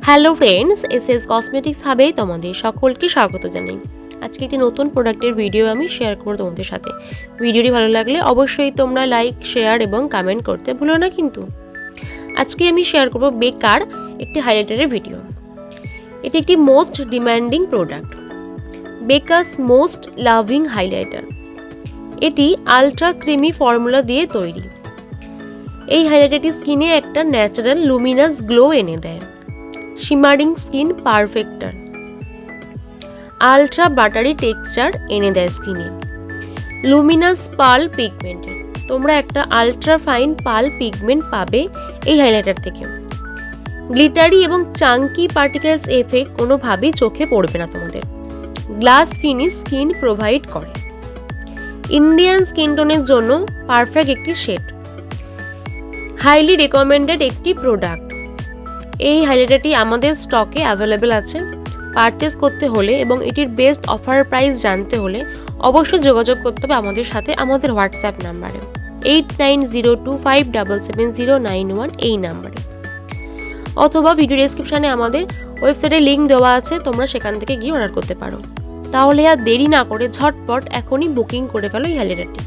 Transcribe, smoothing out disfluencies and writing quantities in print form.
Hello friends, SS cosmetics হাবে তোমাদের সকলকে স্বাগত জানাই। আজকে একটি নতুন প্রোডাক্টের ভিডিও আমি শেয়ার করব তোমাদের সাথে। ভিডিওটি ভালো লাগলে অবশ্যই তোমরা লাইক, শেয়ার এবং কমেন্ট করতে ভুলো না কিন্তু। আজকে আমি শেয়ার করব বেকার একটি হাইলাইটারের ভিডিও। এটি একটি most demanding product, baker's most loving highlighter. এটি আলট্রা ক্রিমি ফর্মুলা দিয়ে তৈরি। এই হাইলাইটারটি স্কিনে একটা ন্যাচারাল লুমিনাস গ্লো এনে দেয়। Shimmering skin perforator ultra buttery texture এনে দেয় স্কিনে। লুমিনাস পার্ল পিগমেন্ট, তোমরা একটা আলট্রা ফাইন পার্ল পিগমেন্ট পাবে এই হাইলাইটার থেকে। গ্লিটারি এবং চাঙ্কি পার্টিকেলস এফেক্ট কোনোভাবেই চোখে পড়বে না তোমাদের। গ্লাস ফিনিশ স্কিন প্রোভাইড করে। ইন্ডিয়ান স্কিন টোনের জন্য পারফেক্ট একটি শেড। হাইলি রেকমেন্ডেড একটি প্রোডাক্ট। এই হাইলাইটারটি আমাদের স্টকে অ্যাভেলেবেল আছে। পারচেস করতে হলে এবং এটির বেস্ট অফার প্রাইস জানতে হলে অবশ্যই যোগাযোগ করতে হবে আমাদের সাথে আমাদের হোয়াটসঅ্যাপ নাম্বারে 8902577091 এই নাম্বারে, অথবা ভিডিও ডেসক্রিপশানে আমাদের ওয়েবসাইটের লিঙ্ক দেওয়া আছে, তোমরা সেখান থেকে গিয়ে অর্ডার করতে পারো। তাহলে আর দেরি না করে ঝটপট এখনই বুকিং করে ফেলো এই হাইলাইটারটি।